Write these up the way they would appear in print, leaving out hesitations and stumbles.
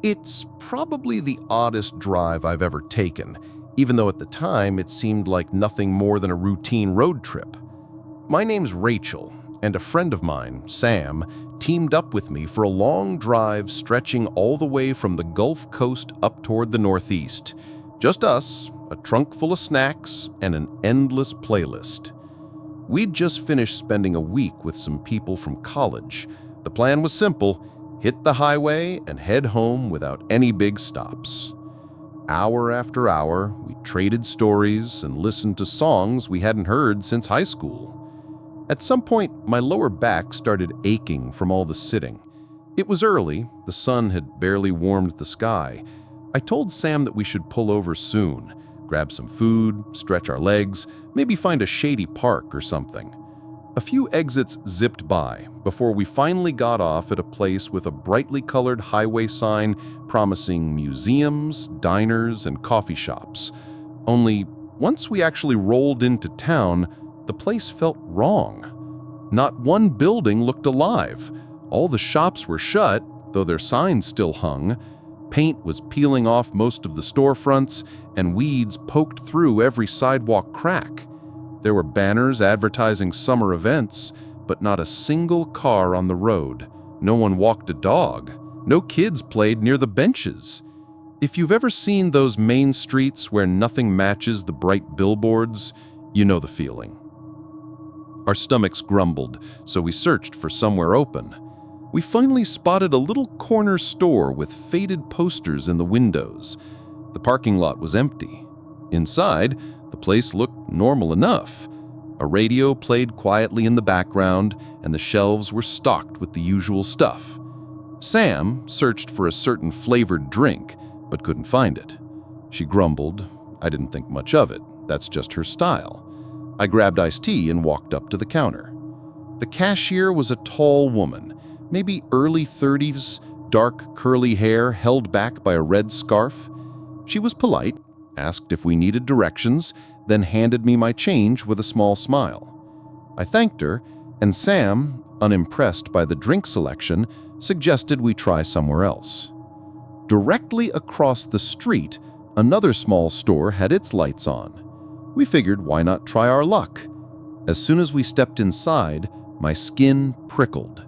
It's probably the oddest drive I've ever taken, even though at the time it seemed like nothing more than a routine road trip. My name's Rachel, and a friend of mine, Sam, teamed up with me for a long drive stretching all the way from the Gulf Coast up toward the Northeast. Just us, a trunk full of snacks, and an endless playlist. We'd just finished spending a week with some people from college. The plan was simple: hit the highway and head home without any big stops. Hour after hour, we traded stories and listened to songs we hadn't heard since high school. At some point, my lower back started aching from all the sitting. It was early, the sun had barely warmed the sky. I told Sam that we should pull over soon, grab some food, stretch our legs, maybe find a shady park or something. A few exits zipped by before we finally got off at a place with a brightly colored highway sign promising museums, diners, and coffee shops. Only once we actually rolled into town, the place felt wrong. Not one building looked alive. All the shops were shut, though their signs still hung. Paint was peeling off most of the storefronts, and weeds poked through every sidewalk crack. There were banners advertising summer events, but not a single car on the road. No one walked a dog. No kids played near the benches. If you've ever seen those main streets where nothing matches the bright billboards, you know the feeling. Our stomachs grumbled, so we searched for somewhere open. We finally spotted a little corner store with faded posters in the windows. The parking lot was empty. Inside, the place looked normal enough. A radio played quietly in the background, and the shelves were stocked with the usual stuff. Sam searched for a certain flavored drink, but couldn't find it. She grumbled. I didn't think much of it. That's just her style. I grabbed iced tea and walked up to the counter. The cashier was a tall woman, maybe early 30s, dark curly hair held back by a red scarf. She was polite, asked if we needed directions, then handed me my change with a small smile. I thanked her, and Sam, unimpressed by the drink selection, suggested we try somewhere else. Directly across the street, another small store had its lights on. We figured, why not try our luck? As soon as we stepped inside, my skin prickled.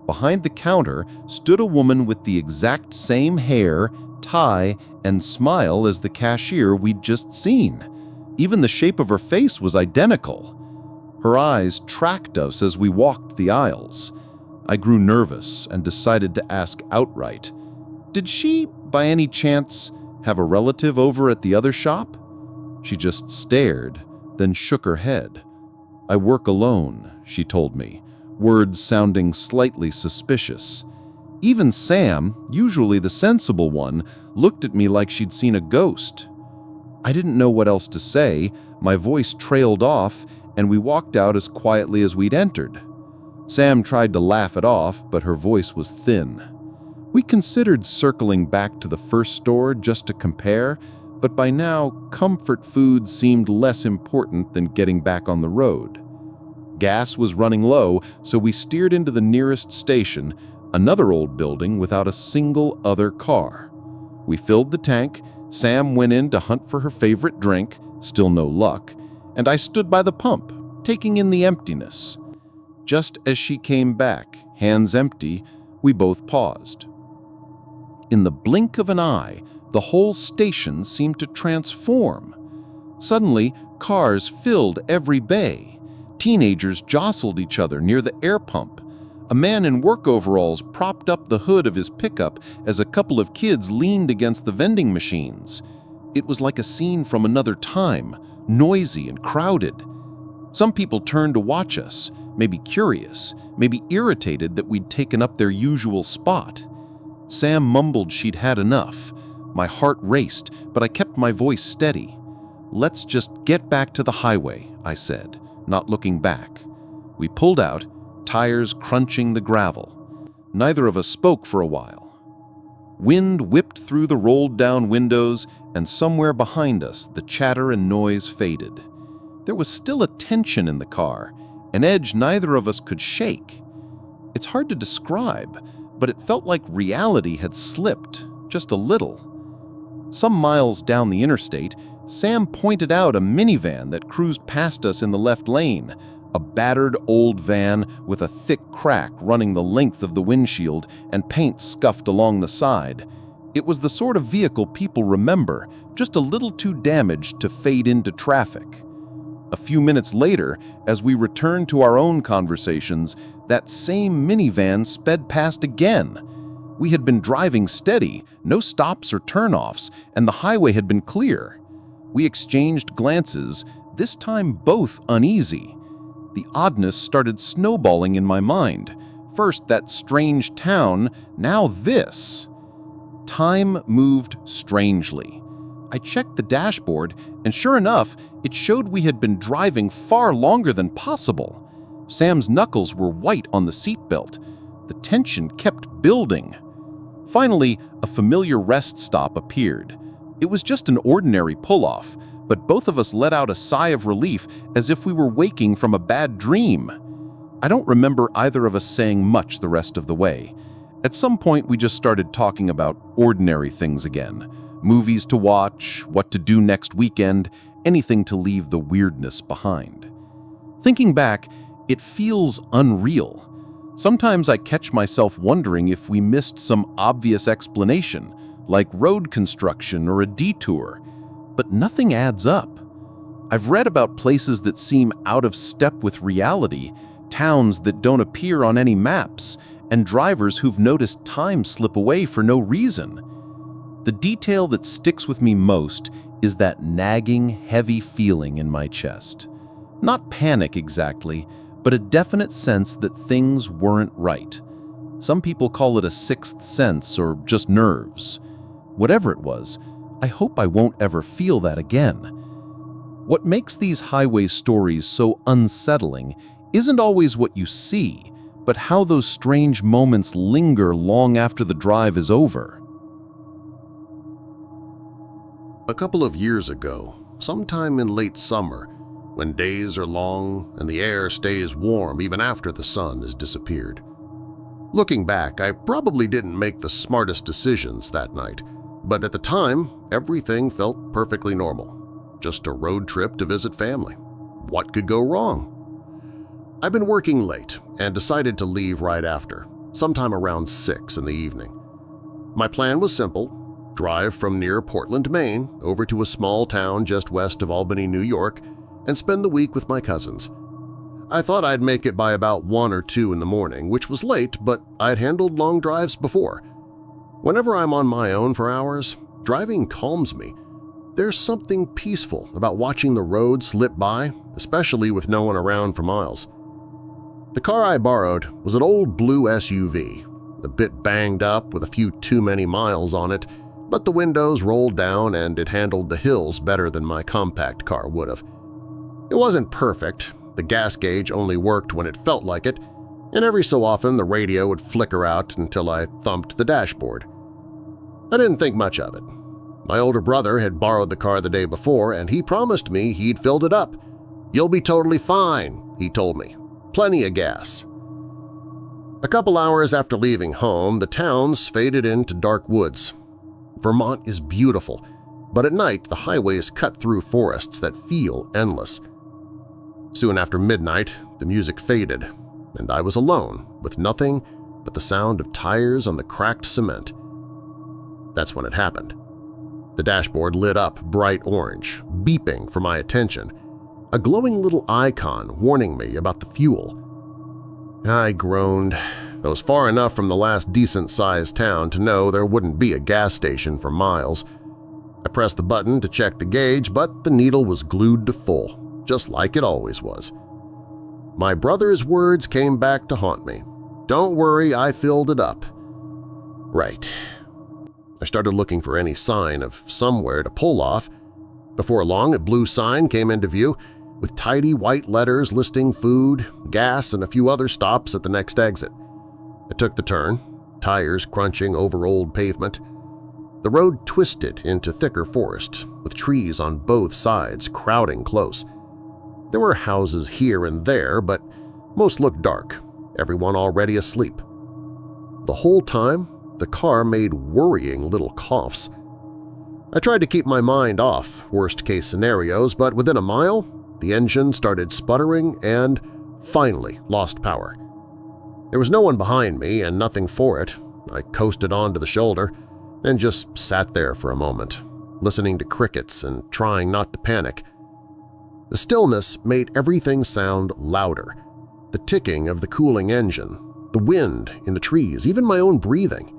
Behind the counter stood a woman with the exact same hair, tie, and smile as the cashier we'd just seen. Even the shape of her face was identical. Her eyes tracked us as we walked the aisles. I grew nervous and decided to ask outright, "Did she, by any chance, have a relative over at the other shop?" She just stared, then shook her head. "I work alone," she told me, words sounding slightly suspicious. Even Sam, usually the sensible one, looked at me like she'd seen a ghost. I didn't know what else to say, my voice trailed off, and we walked out as quietly as we'd entered. Sam tried to laugh it off, but her voice was thin. We considered circling back to the first store just to compare, but by now, comfort food seemed less important than getting back on the road. Gas was running low, so we steered into the nearest station, another old building without a single other car. We filled the tank, Sam went in to hunt for her favorite drink, still no luck, and I stood by the pump, taking in the emptiness. Just as she came back, hands empty, we both paused. In the blink of an eye, the whole station seemed to transform. Suddenly, cars filled every bay. Teenagers jostled each other near the air pump. A man in work overalls propped up the hood of his pickup as a couple of kids leaned against the vending machines. It was like a scene from another time, noisy and crowded. Some people turned to watch us, maybe curious, maybe irritated that we'd taken up their usual spot. Sam mumbled she'd had enough. My heart raced, but I kept my voice steady. "Let's just get back to the highway," I said, not looking back. We pulled out, tires crunching the gravel. Neither of us spoke for a while. Wind whipped through the rolled-down windows, and somewhere behind us, the chatter and noise faded. There was still a tension in the car, an edge neither of us could shake. It's hard to describe, but it felt like reality had slipped. just a little. Some miles down the interstate, Sam pointed out a minivan that cruised past us in the left lane, a battered old van with a thick crack running the length of the windshield and paint scuffed along the side. It was the sort of vehicle people remember, just a little too damaged to fade into traffic. A few minutes later, as we returned to our own conversations, that same minivan sped past again. We had been driving steady, no stops or turnoffs, and the highway had been clear. We exchanged glances, this time both uneasy. The oddness started snowballing in my mind. First that strange town, now this. Time moved strangely. I checked the dashboard, and sure enough, it showed we had been driving far longer than possible. Sam's knuckles were white on the seatbelt. The tension kept building. Finally, a familiar rest stop appeared. It was just an ordinary pull-off, but both of us let out a sigh of relief as if we were waking from a bad dream. I don't remember either of us saying much the rest of the way. At some point, we just started talking about ordinary things again. Movies to watch, what to do next weekend, anything to leave the weirdness behind. Thinking back, it feels unreal. Sometimes I catch myself wondering if we missed some obvious explanation, like road construction or a detour, but nothing adds up. I've read about places that seem out of step with reality, towns that don't appear on any maps, and drivers who've noticed time slip away for no reason. The detail that sticks with me most is that nagging, heavy feeling in my chest. Not panic exactly, but a definite sense that things weren't right. Some people call it a sixth sense or just nerves. Whatever it was, I hope I won't ever feel that again. What makes these highway stories so unsettling isn't always what you see, but how those strange moments linger long after the drive is over. A couple of years ago, sometime in late summer, when days are long and the air stays warm even after the sun has disappeared. Looking back, I probably didn't make the smartest decisions that night, but at the time, everything felt perfectly normal. Just a road trip to visit family. What could go wrong? I'd been working late and decided to leave right after, sometime around 6 in the evening. My plan was simple: drive from near Portland, Maine, over to a small town just west of Albany, New York, and spend the week with my cousins. I thought I'd make it by about 1 or 2 in the morning, which was late, but I'd handled long drives before. Whenever I'm on my own for hours, driving calms me. There's something peaceful about watching the road slip by, especially with no one around for miles. The car I borrowed was an old blue SUV, a bit banged up with a few too many miles on it, but the windows rolled down and it handled the hills better than my compact car would have. It wasn't perfect. The gas gauge only worked when it felt like it, and every so often the radio would flicker out until I thumped the dashboard. I didn't think much of it. My older brother had borrowed the car the day before, and he promised me he'd filled it up. "You'll be totally fine," he told me. "Plenty of gas." A couple hours after leaving home, the towns faded into dark woods. Vermont is beautiful, but at night the highway is cut through forests that feel endless. Soon after midnight, the music faded, and I was alone with nothing but the sound of tires on the cracked cement. That's when it happened. The dashboard lit up bright orange, beeping for my attention, a glowing little icon warning me about the fuel. I groaned. I was far enough from the last decent-sized town to know there wouldn't be a gas station for miles. I pressed the button to check the gauge, but the needle was glued to full, just like it always was. My brother's words came back to haunt me. "Don't worry, I filled it up." Right. I started looking for any sign of somewhere to pull off. Before long, a blue sign came into view, with tidy white letters listing food, gas, and a few other stops at the next exit. I took the turn, tires crunching over old pavement. The road twisted into thicker forest, with trees on both sides crowding close. There were houses here and there, but most looked dark, everyone already asleep. The whole time, the car made worrying little coughs. I tried to keep my mind off worst-case scenarios, but within a mile, the engine started sputtering and finally lost power. There was no one behind me and nothing for it. I coasted onto the shoulder and just sat there for a moment, listening to crickets and trying not to panic. The stillness made everything sound louder. The ticking of the cooling engine, the wind in the trees, even my own breathing.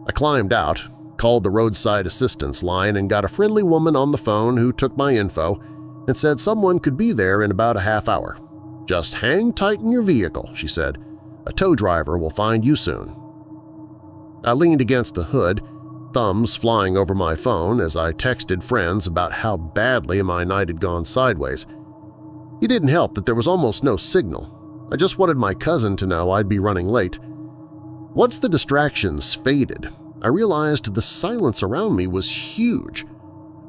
I climbed out, called the roadside assistance line, and got a friendly woman on the phone who took my info and said someone could be there in about a half hour. "Just hang tight in your vehicle," she said. "A tow driver will find you soon." I leaned against the hood, thumbs flying over my phone as I texted friends about how badly my night had gone sideways. It didn't help that there was almost no signal. I just wanted my cousin to know I'd be running late. Once the distractions faded, I realized the silence around me was huge.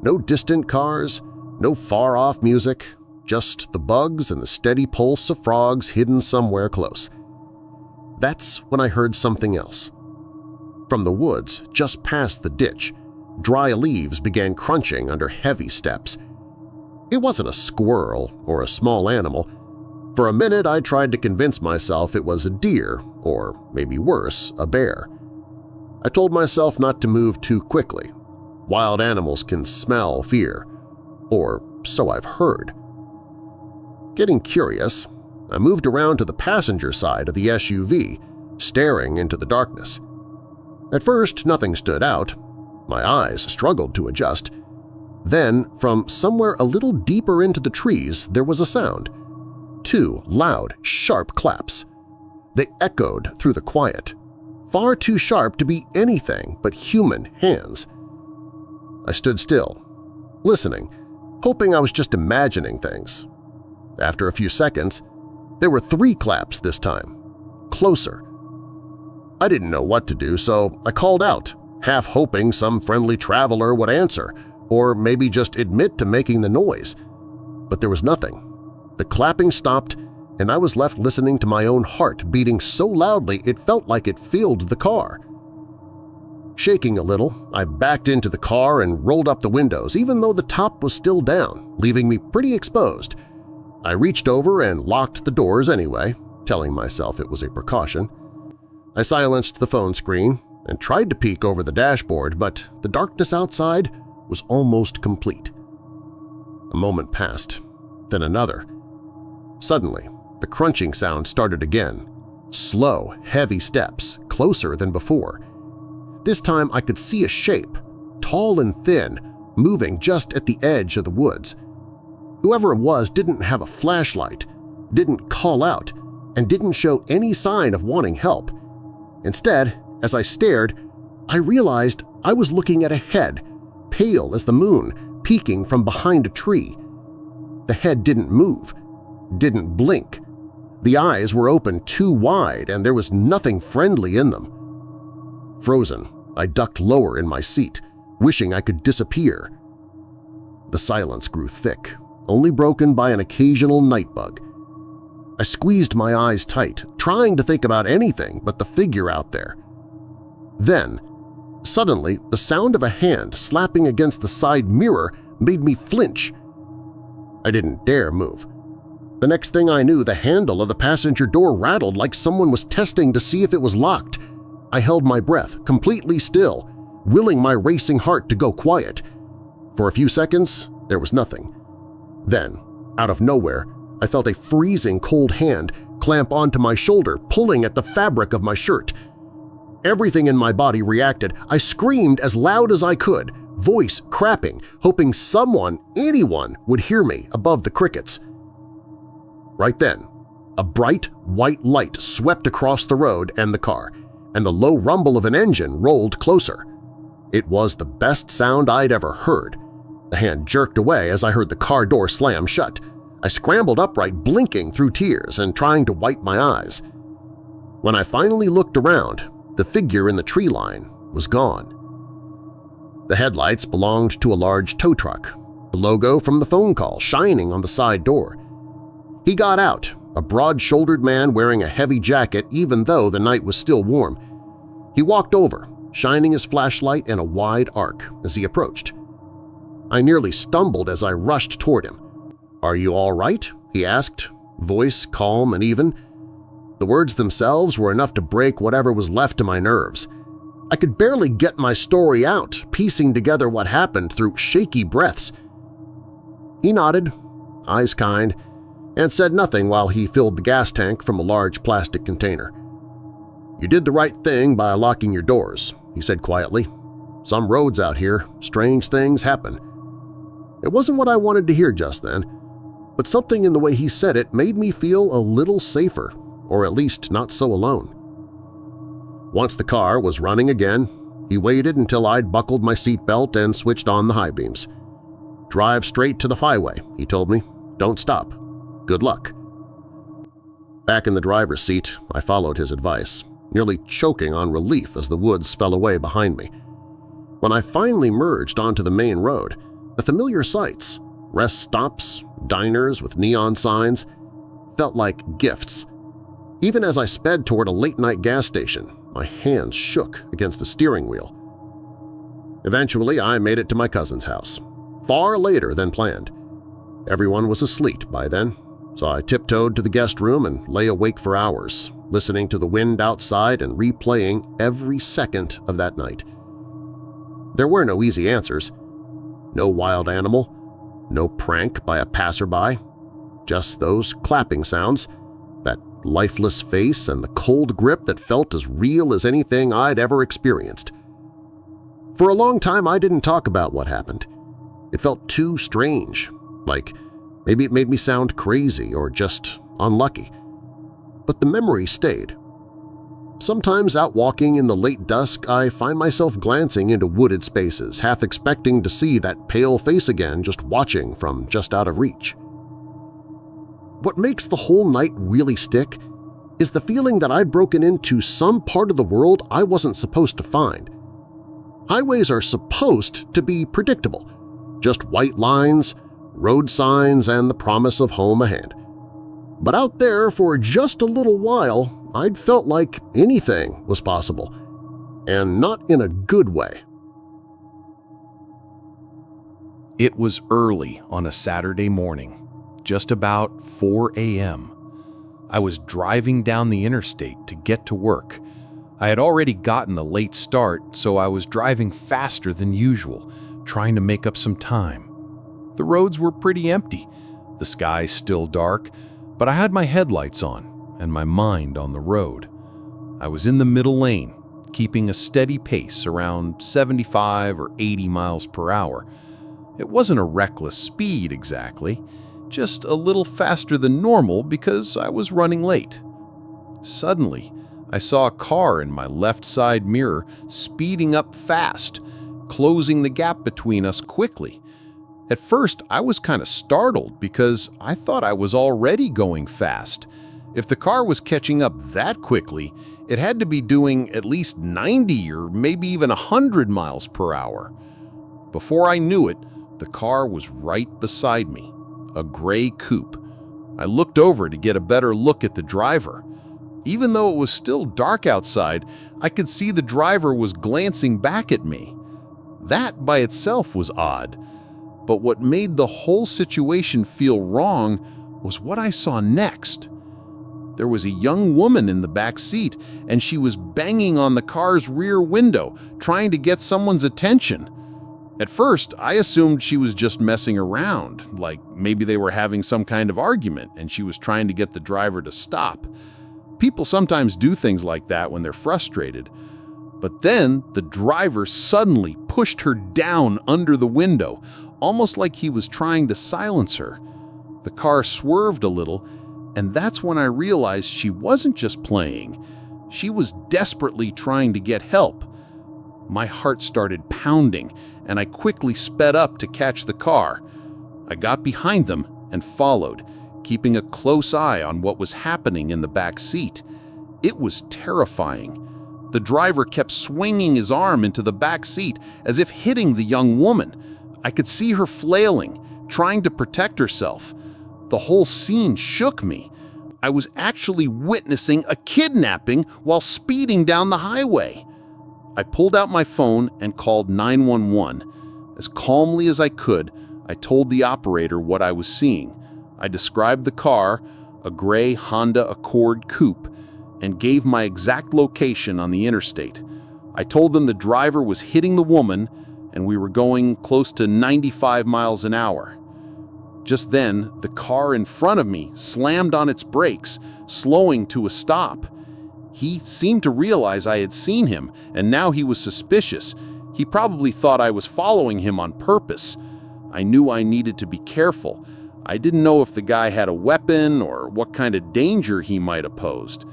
No distant cars, no far-off music, just the bugs and the steady pulse of frogs hidden somewhere close. That's when I heard something else. From the woods just past the ditch, dry leaves began crunching under heavy steps. It wasn't a squirrel or a small animal. For a minute I tried to convince myself it was a deer, or maybe worse, a bear. I told myself not to move too quickly. Wild animals can smell fear, or so I've heard. Getting curious, I moved around to the passenger side of the SUV, staring into the darkness. At first, nothing stood out. My eyes struggled to adjust. Then, from somewhere a little deeper into the trees, there was a sound. 2 loud, sharp claps. They echoed through the quiet, far too sharp to be anything but human hands. I stood still, listening, hoping I was just imagining things. After a few seconds, there were 3 claps this time, closer. I didn't know what to do, so I called out, half hoping some friendly traveler would answer or maybe just admit to making the noise. But there was nothing. The clapping stopped, and I was left listening to my own heart beating so loudly it felt like it filled the car. Shaking a little, I backed into the car and rolled up the windows, even though the top was still down, leaving me pretty exposed. I reached over and locked the doors anyway, telling myself it was a precaution. I silenced the phone screen and tried to peek over the dashboard, but the darkness outside was almost complete. A moment passed, then another. Suddenly, the crunching sound started again. Slow, heavy steps, closer than before. This time I could see a shape, tall and thin, moving just at the edge of the woods. Whoever it was didn't have a flashlight, didn't call out, and didn't show any sign of wanting help. Instead, as I stared, I realized I was looking at a head, pale as the moon, peeking from behind a tree. The head didn't move, didn't blink. The eyes were open too wide and there was nothing friendly in them. Frozen, I ducked lower in my seat, wishing I could disappear. The silence grew thick, only broken by an occasional nightbug. I squeezed my eyes tight, trying to think about anything but the figure out there. Then, suddenly, the sound of a hand slapping against the side mirror made me flinch. I didn't dare move. The next thing I knew, the handle of the passenger door rattled like someone was testing to see if it was locked. I held my breath, completely still, willing my racing heart to go quiet. For a few seconds, there was nothing. Then, out of nowhere, I felt a freezing cold hand clamp onto my shoulder, pulling at the fabric of my shirt. Everything in my body reacted. I screamed as loud as I could, voice crapping, hoping someone, anyone, would hear me above the crickets. Right then, a bright white light swept across the road and the car, and the low rumble of an engine rolled closer. It was the best sound I'd ever heard. The hand jerked away as I heard the car door slam shut. I scrambled upright, blinking through tears and trying to wipe my eyes. When I finally looked around, the figure in the tree line was gone. The headlights belonged to a large tow truck, the logo from the phone call shining on the side door. He got out, a broad-shouldered man wearing a heavy jacket even though the night was still warm. He walked over, shining his flashlight in a wide arc as he approached. I nearly stumbled as I rushed toward him. "Are you all right?" he asked, voice calm and even. The words themselves were enough to break whatever was left of my nerves. I could barely get my story out, piecing together what happened through shaky breaths. He nodded, eyes kind, and said nothing while he filled the gas tank from a large plastic container. "You did the right thing by locking your doors," he said quietly. "Some roads out here, strange things happen." It wasn't what I wanted to hear just then, but something in the way he said it made me feel a little safer, or at least not so alone. Once the car was running again, he waited until I'd buckled my seatbelt and switched on the high beams. "Drive straight to the highway," he told me. "Don't stop. Good luck." Back in the driver's seat, I followed his advice, nearly choking on relief as the woods fell away behind me. When I finally merged onto the main road, the familiar sights – rest stops, diners with neon signs – felt like gifts. Even as I sped toward a late-night gas station, my hands shook against the steering wheel. Eventually, I made it to my cousin's house, far later than planned. Everyone was asleep by then, so I tiptoed to the guest room and lay awake for hours, listening to the wind outside and replaying every second of that night. There were no easy answers. No wild animal, no prank by a passerby, just those clapping sounds, that lifeless face and the cold grip that felt as real as anything I'd ever experienced. For a long time I didn't talk about what happened. It felt too strange, like maybe it made me sound crazy or just unlucky. But the memory stayed. Sometimes out walking in the late dusk, I find myself glancing into wooded spaces, half expecting to see that pale face again just watching from just out of reach. What makes the whole night really stick is the feeling that I'd broken into some part of the world I wasn't supposed to find. Highways are supposed to be predictable, just white lines, road signs, and the promise of home ahead. But out there for just a little while, I'd felt like anything was possible, and not in a good way. It was early on a Saturday morning, just about 4 a.m. I was driving down the interstate to get to work. I had already gotten the late start, so I was driving faster than usual, trying to make up some time. The roads were pretty empty, the sky still dark, but I had my headlights on and my mind on the road. I was in the middle lane, keeping a steady pace around 75 or 80 miles per hour. It wasn't a reckless speed exactly, just a little faster than normal because I was running late. Suddenly, I saw a car in my left side mirror speeding up fast, closing the gap between us quickly. At first, I was kind of startled because I thought I was already going fast. If the car was catching up that quickly, it had to be doing at least 90 or maybe even 100 miles per hour. Before I knew it, the car was right beside me, a gray coupe. I looked over to get a better look at the driver. Even though it was still dark outside, I could see the driver was glancing back at me. That by itself was odd. But what made the whole situation feel wrong was what I saw next. There was a young woman in the back seat, and she was banging on the car's rear window, trying to get someone's attention. At first, I assumed she was just messing around, like maybe they were having some kind of argument and she was trying to get the driver to stop. People sometimes do things like that when they're frustrated. But then the driver suddenly pushed her down under the window, almost like he was trying to silence her. The car swerved a little, and that's when I realized she wasn't just playing. She was desperately trying to get help. My heart started pounding, and I quickly sped up to catch the car. I got behind them and followed, keeping a close eye on what was happening in the back seat. It was terrifying. The driver kept swinging his arm into the back seat as if hitting the young woman. I could see her flailing, trying to protect herself. The whole scene shook me. I was actually witnessing a kidnapping while speeding down the highway. I pulled out my phone and called 911. As calmly as I could, I told the operator what I was seeing. I described the car, a gray Honda Accord coupe, and gave my exact location on the interstate. I told them the driver was hitting the woman and we were going close to 95 miles an hour. Just then, the car in front of me slammed on its brakes, slowing to a stop. He seemed to realize I had seen him, and now he was suspicious. He probably thought I was following him on purpose. I knew I needed to be careful. I didn't know if the guy had a weapon or what kind of danger he might have posed.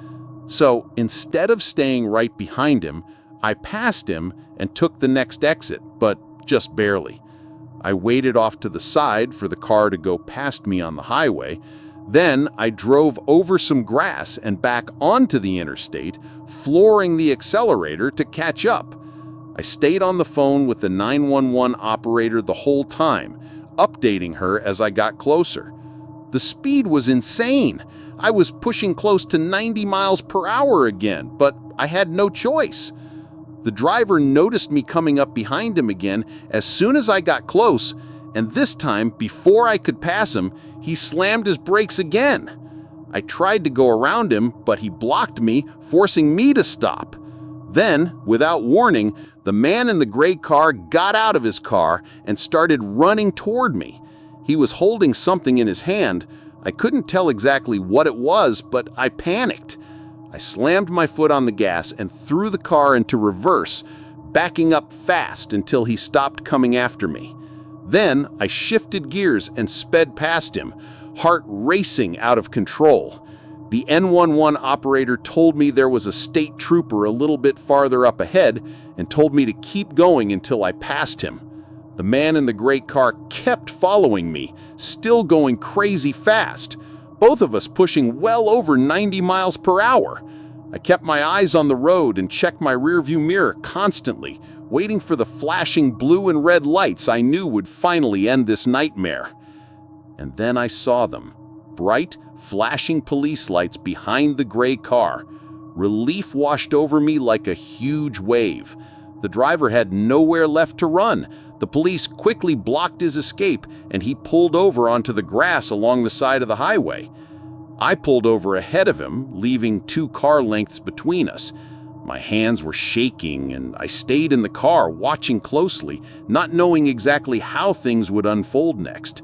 So instead of staying right behind him, I passed him and took the next exit, but just barely. I waited off to the side for the car to go past me on the highway. Then I drove over some grass and back onto the interstate, flooring the accelerator to catch up. I stayed on the phone with the 911 operator the whole time, updating her as I got closer. The speed was insane. I was pushing close to 90 miles per hour again, but I had no choice. The driver noticed me coming up behind him again as soon as I got close, and this time, before I could pass him, he slammed his brakes again. I tried to go around him, but he blocked me, forcing me to stop. Then, without warning, the man in the gray car got out of his car and started running toward me. He was holding something in his hand. I couldn't tell exactly what it was, but I panicked. I slammed my foot on the gas and threw the car into reverse, backing up fast until he stopped coming after me. Then I shifted gears and sped past him, heart racing out of control. The 911 operator told me there was a state trooper a little bit farther up ahead and told me to keep going until I passed him. The man in the gray car kept following me, still going crazy fast, both of us pushing well over 90 miles per hour. I kept my eyes on the road and checked my rearview mirror constantly, waiting for the flashing blue and red lights I knew would finally end this nightmare. And then I saw them, bright, flashing police lights behind the gray car. Relief washed over me like a huge wave. The driver had nowhere left to run. The police quickly blocked his escape, and he pulled over onto the grass along the side of the highway. I pulled over ahead of him, leaving 2 car lengths between us. My hands were shaking, and I stayed in the car, watching closely, not knowing exactly how things would unfold next.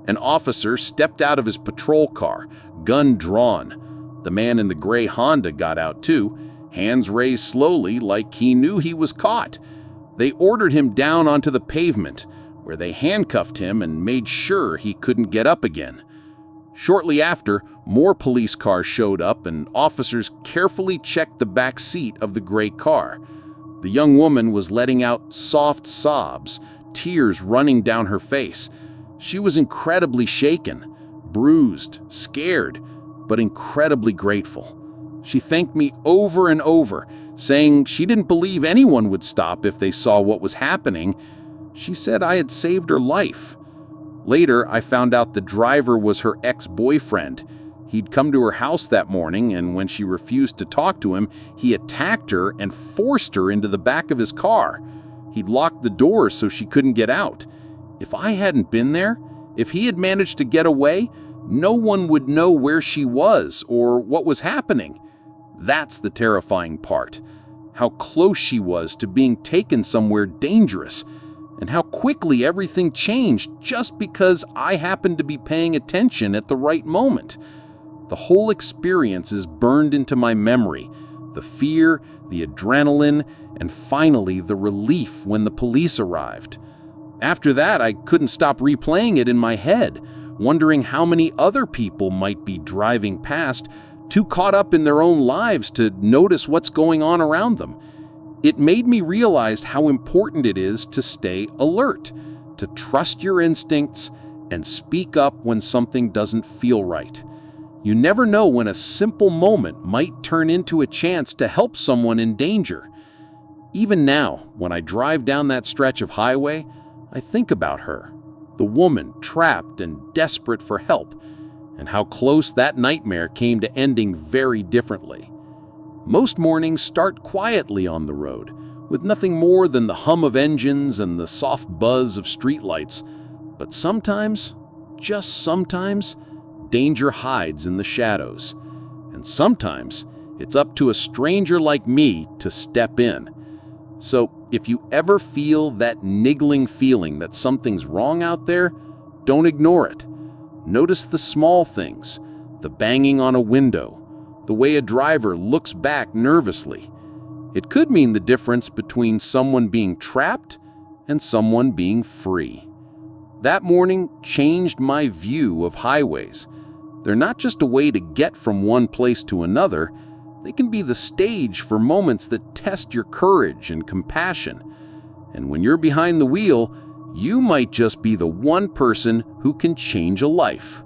An officer stepped out of his patrol car, gun drawn. The man in the gray Honda got out too, hands raised slowly like he knew he was caught. They ordered him down onto the pavement, where they handcuffed him and made sure he couldn't get up again. Shortly after, more police cars showed up and officers carefully checked the back seat of the gray car. The young woman was letting out soft sobs, tears running down her face. She was incredibly shaken, bruised, scared, but incredibly grateful. She thanked me over and over, saying she didn't believe anyone would stop if they saw what was happening. She said I had saved her life. Later, I found out the driver was her ex-boyfriend. He'd come to her house that morning, and when she refused to talk to him, he attacked her and forced her into the back of his car. He'd locked the doors so she couldn't get out. If I hadn't been there, if he had managed to get away, no one would know where she was or what was happening. That's the terrifying part. How close she was to being taken somewhere dangerous, and how quickly everything changed just because I happened to be paying attention at the right moment. The whole experience is burned into my memory. The fear, the adrenaline, and finally the relief when the police arrived. After that, I couldn't stop replaying it in my head, wondering how many other people might be driving past, too caught up in their own lives to notice what's going on around them. It made me realize how important it is to stay alert, to trust your instincts, and speak up when something doesn't feel right. You never know when a simple moment might turn into a chance to help someone in danger. Even now, when I drive down that stretch of highway, I think about her, the woman trapped and desperate for help, and how close that nightmare came to ending very differently. Most mornings start quietly on the road, with nothing more than the hum of engines and the soft buzz of streetlights. But sometimes, just sometimes, danger hides in the shadows. And sometimes, it's up to a stranger like me to step in. So, if you ever feel that niggling feeling that something's wrong out there, don't ignore it. Notice the small things, the banging on a window, the way a driver looks back nervously. It could mean the difference between someone being trapped and someone being free. That morning changed my view of highways. They're not just a way to get from one place to another, they can be the stage for moments that test your courage and compassion. And when you're behind the wheel, you might just be the one person who can change a life.